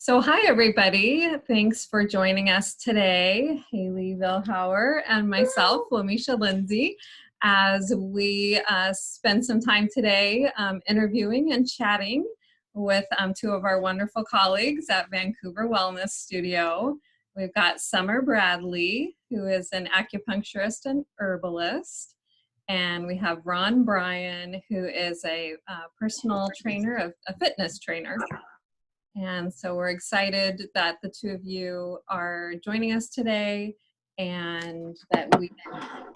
So hi, everybody. Thanks for joining us today, Haley Vilhauer and myself, Lemecia Lindsay, as we spend some time today interviewing and chatting with two of our wonderful colleagues at Vancouver Wellness Studio. We've got Summer Bradley, who is an acupuncturist and herbalist, and we have Bryan, who is a personal trainer, a fitness trainer. And so we're excited that the two of you are joining us today and that we are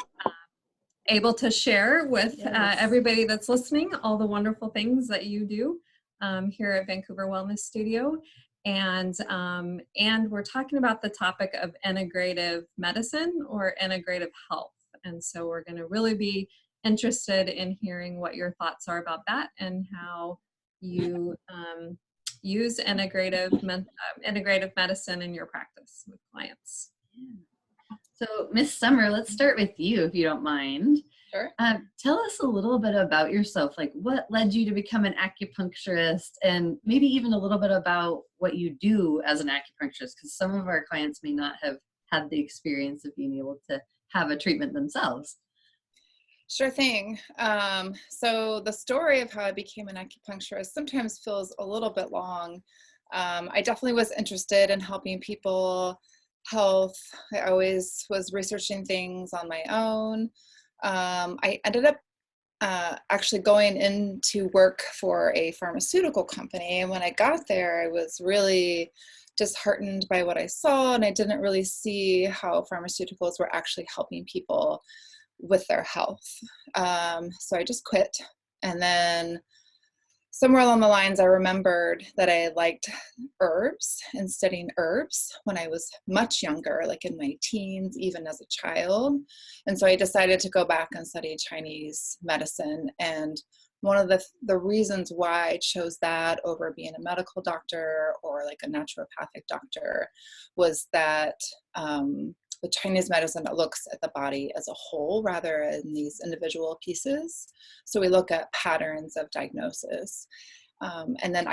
able to share with everybody that's listening all the wonderful things that you do here at Vancouver Wellness Studio. And we're talking about the topic of integrative medicine or integrative health. And so we're going to really be interested in hearing what your thoughts are about that and how you use integrative medicine in your practice with clients. So, Miss Summer, let's start with you, if you don't mind. Sure. Tell us a little bit about yourself, like what led you to become an acupuncturist, and maybe even a little bit about what you do as an acupuncturist, because some of our clients may not have had the experience of being able to have a treatment themselves. Sure thing. So the story of how I became an acupuncturist sometimes feels a little bit long. I definitely was interested in helping people health. I always was researching things on my own. I ended up actually going into work for a pharmaceutical company. And when I got there, I was really disheartened by what I saw, and I didn't really see how pharmaceuticals were actually helping people with their health. So I just quit. And then somewhere along the lines, I remembered that I liked herbs and studying herbs when I was much younger, like in my teens, even as a child. And so I decided to go back and study Chinese medicine. And one of the reasons why I chose that over being a medical doctor or like a naturopathic doctor was that with Chinese medicine, it looks at the body as a whole rather than these individual pieces. So we look at patterns of diagnosis. And then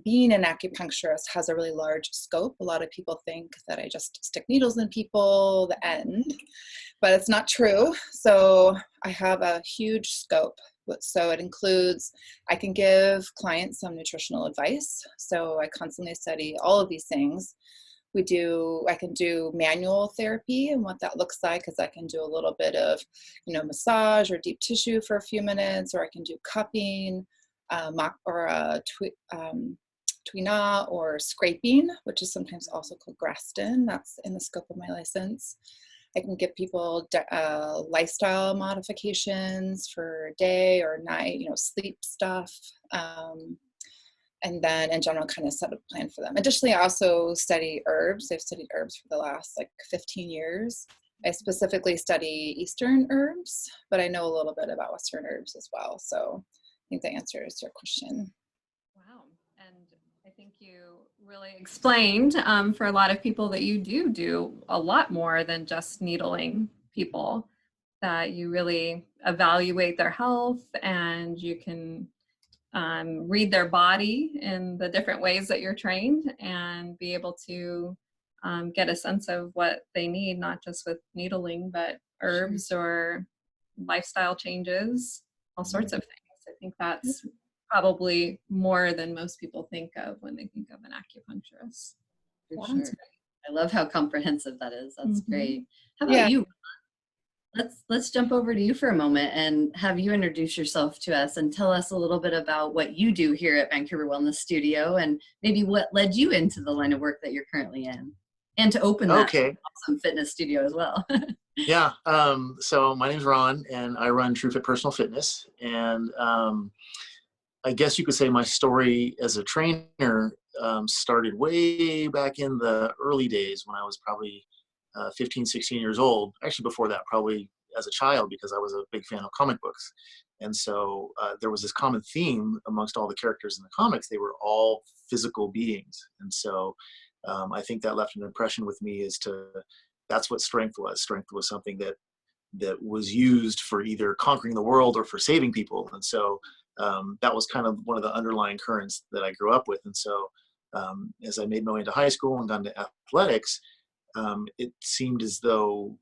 being an acupuncturist has a really large scope. A lot of people think that I just stick needles in people, the end, but it's not true. So I have a huge scope. So it includes, I can give clients some nutritional advice. So I constantly study all of these things. I can do manual therapy and what that looks like, because I can do a little bit of, massage or deep tissue for a few minutes, or I can do cupping, tuina, or scraping, which is sometimes also called Graston. That's in the scope of my license. I can give people lifestyle modifications for day or night, sleep stuff. And then in general kind of set a plan for them. Additionally, I also study herbs. I've studied herbs for the last 15 years. I specifically study Eastern herbs, but I know a little bit about Western herbs as well. So I think that answers your question. Wow. And I think you really explained for a lot of people that you do a lot more than just needling people, that you really evaluate their health and you can read their body in the different ways that you're trained and be able to get a sense of what they need, not just with needling, but herbs or lifestyle changes, all sorts of things. I think that's probably more than most people think of when they think of an acupuncturist. For sure. I love how comprehensive that is. That's great. How about you? Let's jump over to you for a moment and have you introduce yourself to us and tell us a little bit about what you do here at Vancouver Wellness Studio and maybe what led you into the line of work that you're currently in and to open that awesome fitness studio as well. Yeah. So my name's Ron and I run TrueFit Personal Fitness. And I guess you could say my story as a trainer started way back in the early days when I was probably 15, 16 years old. Actually, before that, probably as a child, because I was a big fan of comic books. And so there was this common theme amongst all the characters in the comics. They were all physical beings. And so I think that left an impression with me as to that's what strength was. Strength was something that was used for either conquering the world or for saving people. And so that was kind of one of the underlying currents that I grew up with. And so as I made my way into high school and got into athletics, it seemed as though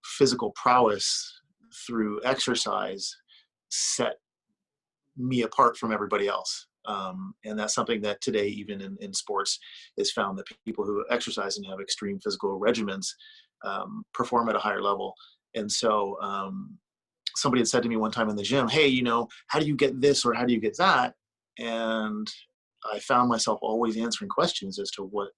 physical prowess through exercise set me apart from everybody else. And that's something that today, even in sports, is found that people who exercise and have extreme physical regimens perform at a higher level. And so somebody had said to me one time in the gym, hey, you know, how do you get this or how do you get that? And I found myself always answering questions as to what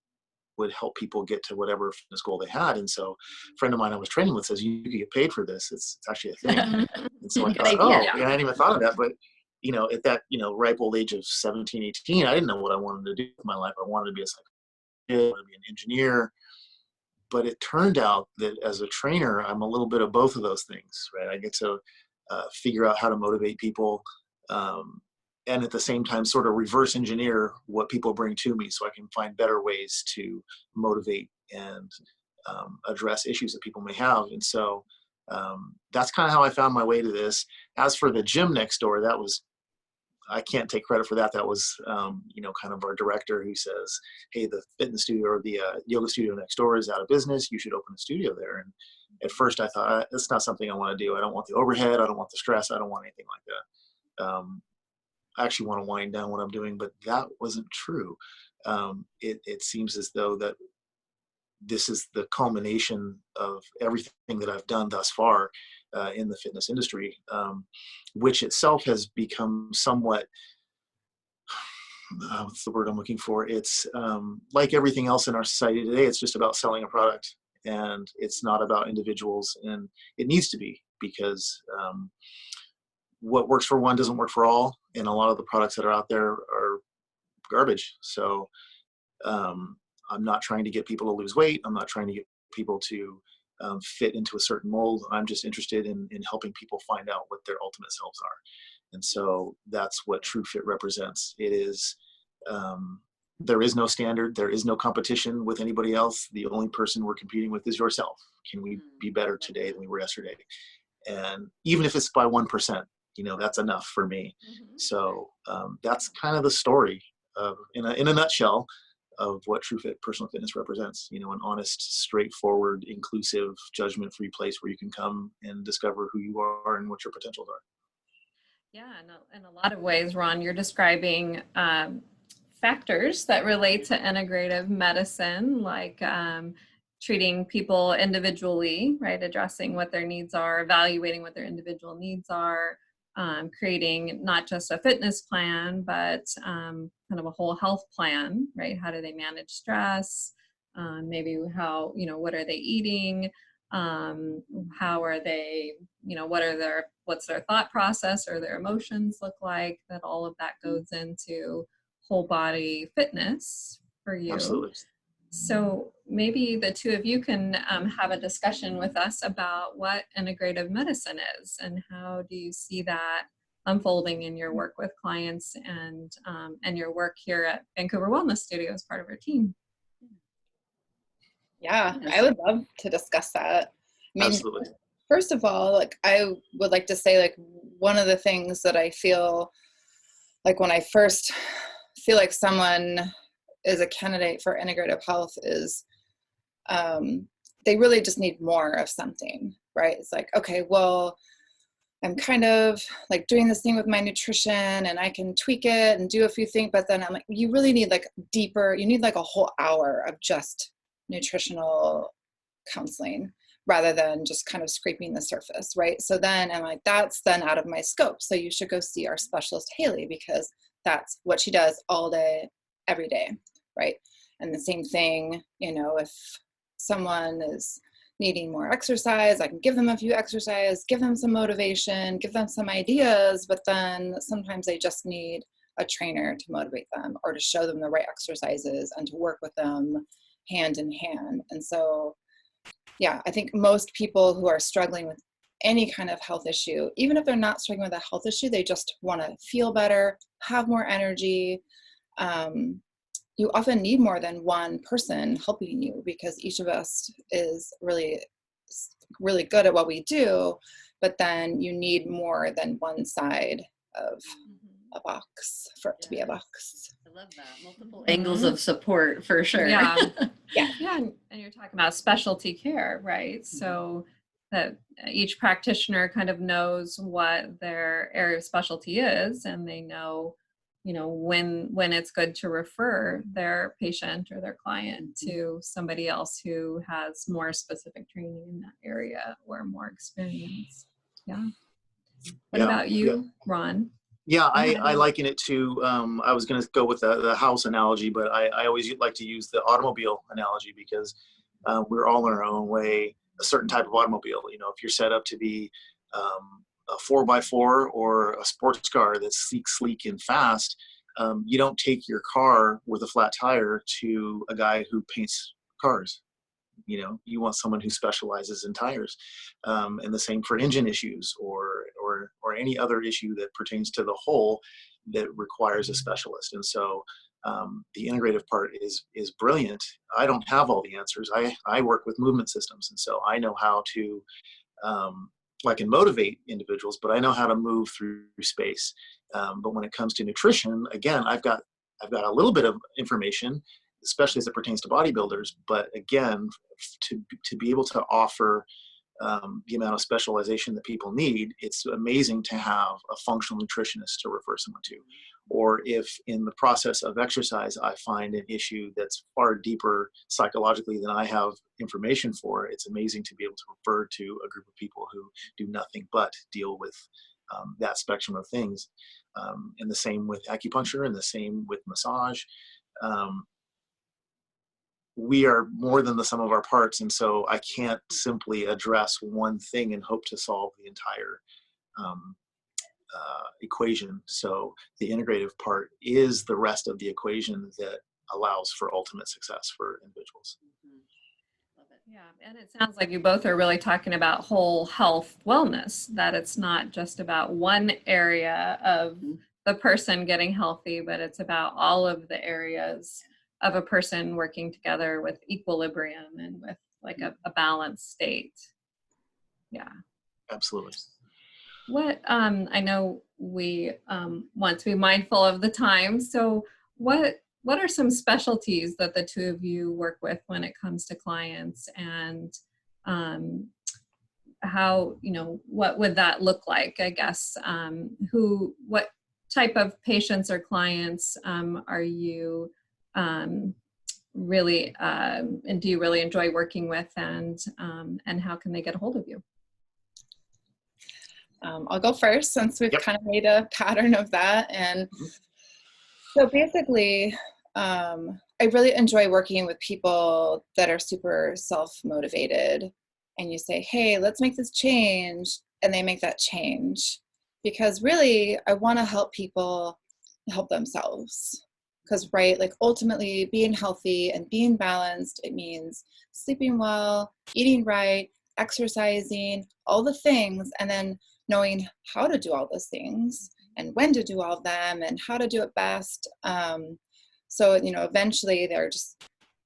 would help people get to whatever fitness goal they had. And so a friend of mine I was training with says, you could get paid for this. It's actually a thing. And so I thought, oh, yeah, I hadn't even thought of that. But, you know, at that, you know, ripe old age of 17, 18, I didn't know what I wanted to do with my life. I wanted to be a psychologist, I wanted to be an engineer. But it turned out that as a trainer, I'm a little bit of both of those things, right? I get to figure out how to motivate people, and at the same time sort of reverse engineer what people bring to me so I can find better ways to motivate and address issues that people may have. And so that's kind of how I found my way to this. As for the gym next door, that was, I can't take credit for that. That was, you know, kind of our director who says, hey, the fitness studio or the yoga studio next door is out of business. You should open a studio there. And at first I thought, that's not something I want to do. I don't want the overhead. I don't want the stress. I don't want anything like that. I actually want to wind down what I'm doing, but that wasn't true. It seems as though that this is the culmination of everything that I've done thus far in the fitness industry, which itself has become somewhat, what's the word I'm looking for? It's like everything else in our society today, it's just about selling a product, and it's not about individuals, and it needs to be, because what works for one doesn't work for all, and a lot of the products that are out there are garbage. So I'm not trying to get people to lose weight. I'm not trying to get people to fit into a certain mold. I'm just interested in helping people find out what their ultimate selves are. And so that's what True Fit represents. It is, there is no standard. There is no competition with anybody else. The only person we're competing with is yourself. Can we be better today than we were yesterday? And even if it's by 1%, you know, that's enough for me. So that's kind of the story of, in a nutshell, of what True Fit Personal Fitness represents. You know, an honest, straightforward, inclusive, judgment-free place where you can come and discover who you are and what your potentials are. Yeah, in a lot of ways, Ron, you're describing factors that relate to integrative medicine, like treating people individually, right? Addressing what their needs are, evaluating what their individual needs are, creating not just a fitness plan, but kind of a whole health plan, right? How do they manage stress? Maybe how, you know, what are they eating? How are they, you know, what's their thought process or their emotions look like? That all of that goes into whole body fitness for you. Absolutely. So maybe the two of you can have a discussion with us about what integrative medicine is, and how do you see that unfolding in your work with clients and your work here at Vancouver Wellness Studio as part of our team. Yeah, I would love to discuss that. I mean, absolutely. First of all, like, I would like to say, like, one of the things that I feel like when I first feel like someone is a candidate for integrative health is they really just need more of something, right? It's like, okay, well, I'm kind of like doing this thing with my nutrition and I can tweak it and do a few things, but then I'm like, you really need like deeper, you need like a whole hour of just nutritional counseling rather than just kind of scraping the surface, right? So then I'm like, that's then out of my scope. So you should go see our specialist, Haley, because that's what she does all day, every day, right? And the same thing, you know, if someone is needing more exercise, I can give them a few exercises, give them some motivation, give them some ideas, but then sometimes they just need a trainer to motivate them or to show them the right exercises and to work with them hand in hand. And so, yeah, I think most people who are struggling with any kind of health issue, even if they're not struggling with a health issue, they just want to feel better, have more energy. You often need more than one person helping you because each of us is really, really good at what we do, but then you need more than one side of a box for it to be a box. I love that. Multiple angles of support for sure. Yeah. Yeah. Yeah. And you're talking about specialty care, right? So that each practitioner kind of knows what their area of specialty is, and they know, when it's good to refer their patient or their client to somebody else who has more specific training in that area or more experience. Yeah. What about you, Ron? Yeah, I liken it to, I was going to go with the house analogy, but I always like to use the automobile analogy because we're all in our own way a certain type of automobile. If you're set up to be a 4x4 or a sports car that's sleek and fast, you don't take your car with a flat tire to a guy who paints cars. You want someone who specializes in tires, and the same for engine issues or any other issue that pertains to the whole that requires a specialist. And so the integrative part is brilliant. I don't have all the answers. I work with movement systems, and so I know how to I can motivate individuals, but I know how to move through space. But when it comes to nutrition, again, I've got a little bit of information, especially as it pertains to bodybuilders. But again, to be able to offer the amount of specialization that people need, it's amazing to have a functional nutritionist to refer someone to. Or if in the process of exercise, I find an issue that's far deeper psychologically than I have information for, it's amazing to be able to refer to a group of people who do nothing but deal with that spectrum of things. And the same with acupuncture and the same with massage. We are more than the sum of our parts, and so I can't simply address one thing and hope to solve the entire equation. So the integrative part is the rest of the equation that allows for ultimate success for individuals. Love it. Yeah, and it sounds like you both are really talking about whole health wellness, that it's not just about one area of the person getting healthy, but it's about all of the areas of a person working together with equilibrium and with like a balanced state. Yeah. Absolutely. What, I know we want to be mindful of the time. So what are some specialties that the two of you work with when it comes to clients, and how, what would that look like, I guess? What type of patients or clients are you really, and do you really enjoy working with, and how can they get a hold of you? I'll go first since we've kind of made a pattern of that. And so basically, I really enjoy working with people that are super self-motivated, and you say, hey, let's make this change, and they make that change. Because really, I want to help people help themselves. Because, right, like ultimately being healthy and being balanced, it means sleeping well, eating right, exercising, all the things, and then knowing how to do all those things and when to do all of them and how to do it best. So, eventually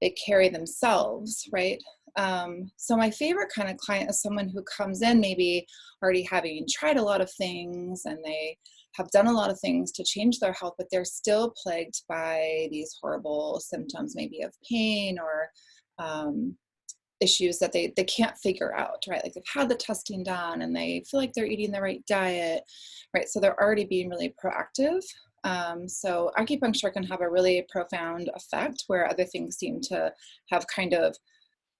they carry themselves, right? So my favorite kind of client is someone who comes in maybe already having tried a lot of things, and they have done a lot of things to change their health, but they're still plagued by these horrible symptoms, maybe of pain or issues that they can't figure out, right? Like they've had the testing done and they feel like they're eating the right diet, right? So they're already being really proactive. So acupuncture can have a really profound effect where other things seem to have kind of,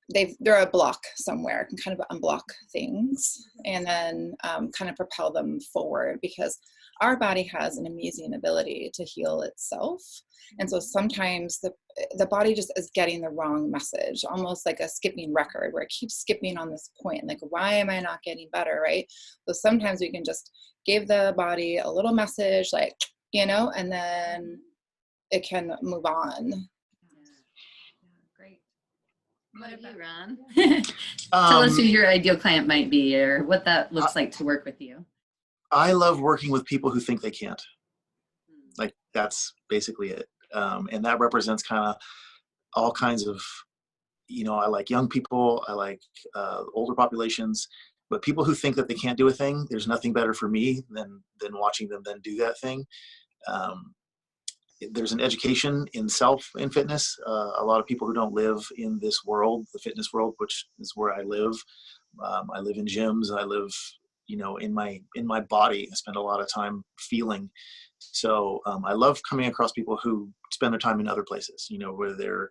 they're a block somewhere, can kind of unblock things and then kind of propel them forward, because our body has an amazing ability to heal itself. And so sometimes the body just is getting the wrong message, almost like a skipping record where it keeps skipping on this point. Like, why am I not getting better, right? So sometimes we can just give the body a little message, like, and then it can move on. Great. What about you, Ron? Tell us who your ideal client might be, or what that looks like to work with you. I love working with people who think they can't. Like, that's basically it. And that represents kind of all kinds of, I like young people, I like older populations, but people who think that they can't do a thing, there's nothing better for me than watching them then do that thing. there's an education in self in fitness. A lot of people who don't live in this world, the fitness world, which is where I live. I live in gyms. I live, in my body. I spend a lot of time feeling. So I love coming across people who spend their time in other places, where they're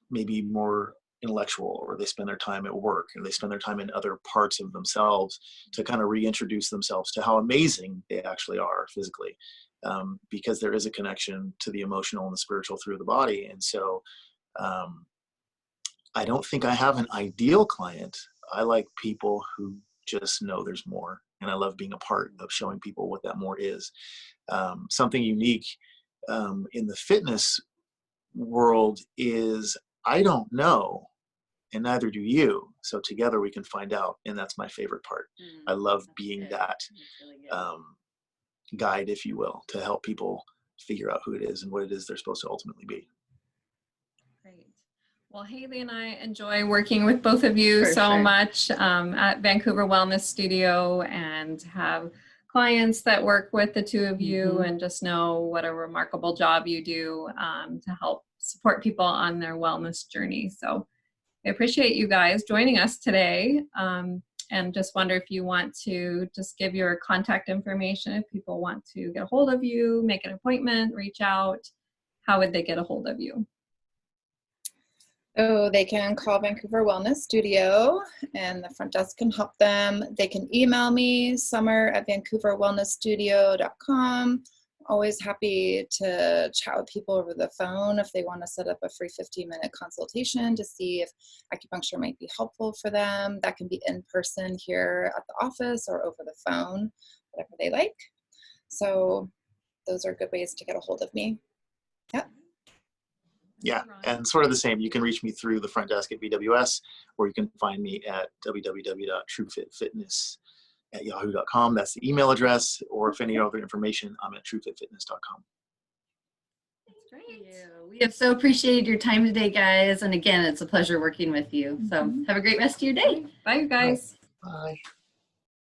maybe more intellectual, or they spend their time at work, or they spend their time in other parts of themselves to kind of reintroduce themselves to how amazing they actually are physically, because there is a connection to the emotional and the spiritual through the body. And so I don't think I have an ideal client. I like people who just know there's more, and I love being a part of showing people what that more is. Something unique in the fitness world is I don't know, and neither do you. So together we can find out, and that's my favorite part. I love being that guide, if you will, to help people figure out who it is and what it is they're supposed to ultimately be. Great. Well, Haley and I enjoy working with both of you so much at Vancouver Wellness Studio, and have clients that work with the two of you, and just know what a remarkable job you do to help support people on their wellness journey. So I appreciate you guys joining us today, and just wonder if you want to just give your contact information if people want to get a hold of you, make an appointment, reach out. How would they get a hold of you? Oh, they can call Vancouver Wellness Studio, and the front desk can help them. They can email me, summer@vancouverwellnessstudio.com. Always happy to chat with people over the phone if they want to set up a free 15-minute consultation to see if acupuncture might be helpful for them. That can be in person here at the office or over the phone, whatever they like. So those are good ways to get a hold of me. Yep. Yeah, and sort of the same. You can reach me through the front desk at VWS, or you can find me at www.truefitfitness@yahoo.com. That's the email address, or if any other information, I'm at truefitfitness.com. That's great. We have so appreciated your time today, guys. And again, it's a pleasure working with you. So have a great rest of your day. Bye, you guys. Bye.